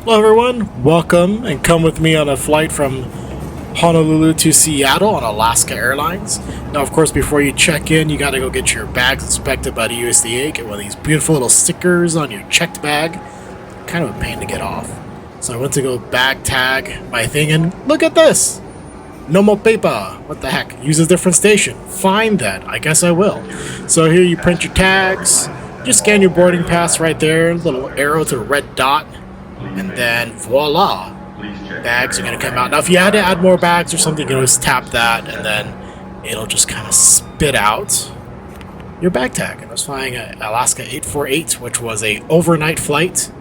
Hello everyone, welcome and come with me on a flight from Honolulu to Seattle on Alaska Airlines. Now of course before you check in you gotta go get your bags inspected by the USDA, get one of these beautiful little stickers on your checked bag. Kind of a pain to get off. So I went to go bag tag my thing and look at this! No more paper! What the heck? Use a different station. Fine then, I guess I will. So here you print your tags, just scan your boarding pass right there, little arrow to the red dot. And then voila, bags are going to come out. Now if you had to add more bags or something, you can always tap that and then it'll just kind of spit out your bag tag. And I was flying at Alaska 848, which was a overnight flight.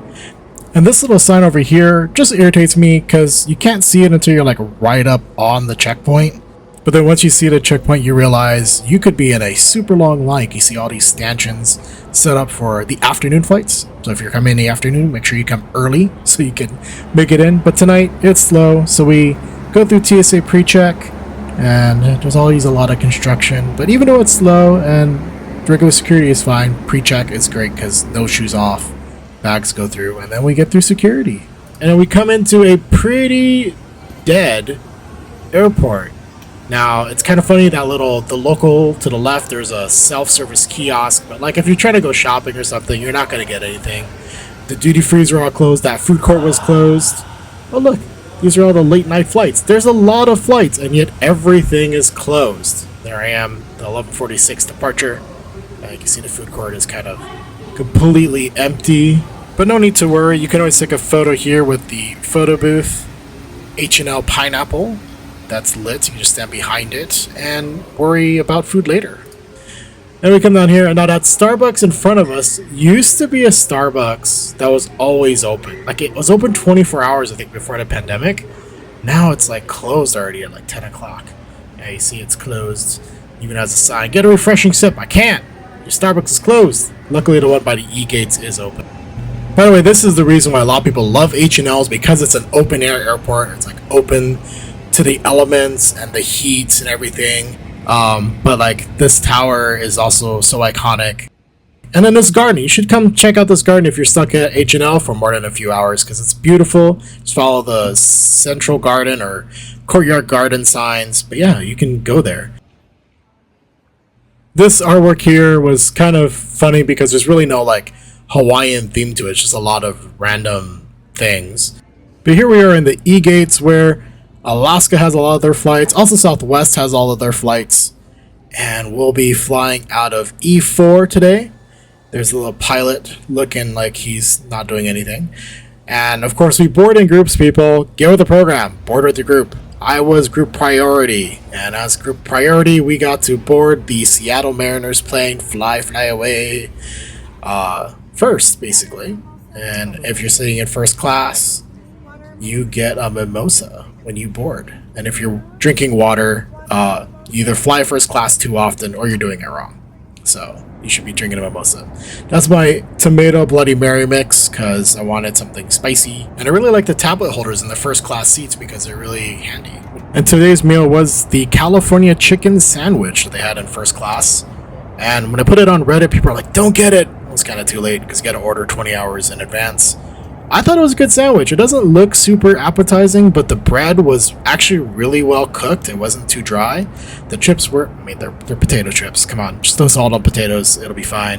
And this little sign over here just irritates me because you can't see it until you're like right up on the checkpoint. But then once you see the checkpoint, you realize you could be in a super long line. You see all these stanchions set up for the afternoon flights. So if you're coming in the afternoon, make sure you come early so you can make it in. But tonight, it's slow, so we go through TSA pre-check, and there's always a lot of construction. But even though it's slow and regular security is fine, pre-check is great because no shoes off, bags go through, and then we get through security. And then we come into a pretty dead airport. Now, it's kind of funny that the local to the left, there's a self-service kiosk, but like if you're trying to go shopping or something, you're not going to get anything. The duty frees are all closed, that food court was closed. Oh look, these are all the late night flights. There's a lot of flights, and yet everything is closed. There I am, the 11:46 departure. You can see the food court is kind of completely empty, but no need to worry. You can always take a photo here with the photo booth. H&L Pineapple. That's lit, you can just stand behind it and worry about food later. Then we come down here, and now that Starbucks in front of us used to be a Starbucks that was always open. Like it was open 24 hours, I think, before the pandemic. Now it's like closed already at like 10 o'clock. Yeah, you see it's closed. Even has a sign, get a refreshing sip. I can't. Your Starbucks is closed. Luckily the one by the E-gates is open. By the way, this is the reason why a lot of people love H&Ls, because it's an open air airport. It's like open to the elements and the heat and everything, but like this tower is also so iconic. And then this garden, you should come check out this garden if you're stuck at H&L for more than a few hours, because it's beautiful. Just follow the central garden or courtyard garden signs, but yeah, you can go there. This artwork here was kind of funny because there's really no like Hawaiian theme to it. It's just a lot of random things. But here we are in the E-gates where Alaska has a lot of their flights. Also Southwest has all of their flights. And we'll be flying out of E4 today. There's a little pilot looking like he's not doing anything. And of course we board in groups, people. Get with the program. Board with the group. I was group priority. And as group priority, we got to board the Seattle Mariners plane Fly Away first, basically. And if you're sitting in first class, you get a mimosa when you board. And if you're drinking water, you either fly first class too often or you're doing it wrong. So you should be drinking a mimosa. That's my tomato Bloody Mary mix because I wanted something spicy. And I really like the tablet holders in the first class seats because they're really handy. And today's meal was the California chicken sandwich that they had in first class. And when I put it on Reddit, people are like, don't get it. It was kind of too late because you got to order 20 hours in advance. I thought it was a good sandwich. It doesn't look super appetizing, but the bread was actually really well cooked. It wasn't too dry. The chips were, they're potato chips. Come on, just throw salt on potatoes. It'll be fine.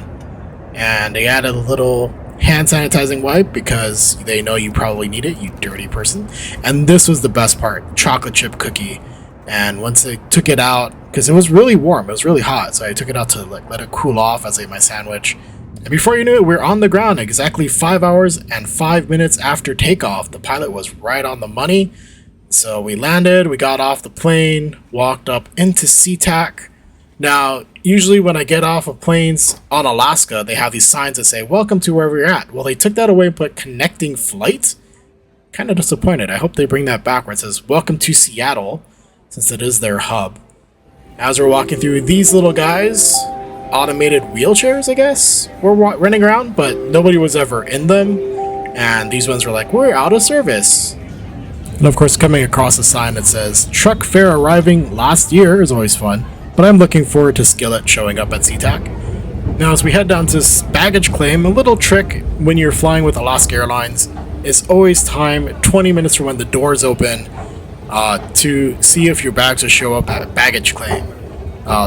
And they added a little hand sanitizing wipe because they know you probably need it, you dirty person. And this was the best part, chocolate chip cookie. And once I took it out, because it was really warm, it was really hot, so I took it out to like let it cool off as I ate my sandwich. And before you knew it, we were on the ground exactly 5 hours and 5 minutes after takeoff. The pilot was right on the money. So we landed, we got off the plane, walked up into SeaTac. Now, usually when I get off of planes on Alaska, they have these signs that say, welcome to wherever you're at. Well, they took that away and put connecting flight. Kind of disappointed. I hope they bring that back where it says, welcome to Seattle, since it is their hub. As we're walking through these little guys, automated wheelchairs, I guess, were running around, but nobody was ever in them. And these ones were like, we're out of service. And of course, coming across a sign that says, truck fare arriving last year is always fun. But I'm looking forward to Skillet showing up at SeaTac. Now, as we head down to baggage claim, a little trick when you're flying with Alaska Airlines, is always time 20 minutes from when the doors open to see if your bags will show up at baggage claim.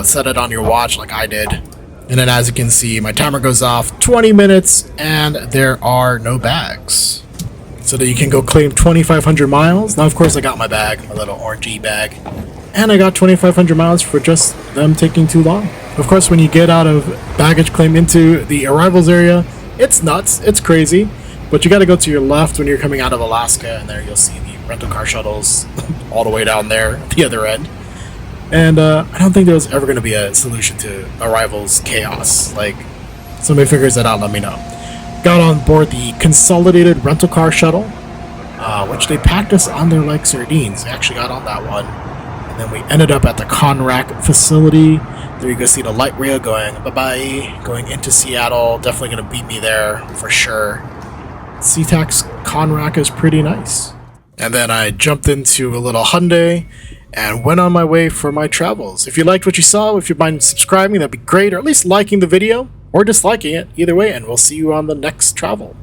Set it on your watch like I did. And then as you can see, my timer goes off 20 minutes and there are no bags. So that you can go claim 2,500 miles. Now, of course, I got my bag, my little orangey bag. And I got 2,500 miles for just them taking too long. Of course, when you get out of baggage claim into the arrivals area, it's nuts, it's crazy. But you gotta go to your left when you're coming out of Alaska, and there you'll see the rental car shuttles all the way down there at the other end. And I don't think there was ever gonna be a solution to arrivals chaos. Like, somebody figures that out, let me know. Got on board the consolidated rental car shuttle, which they packed us on there like sardines. We actually got on that one. And then we ended up at the Conrack facility. There you go, see the light rail going bye-bye, going into Seattle. Definitely going to beat me there for sure. SeaTac's Conrack is pretty nice. And then I jumped into a little Hyundai and went on my way for my travels. If you liked what you saw, if you mind subscribing, that'd be great, or at least liking the video, or disliking it, either way, and we'll see you on the next travel.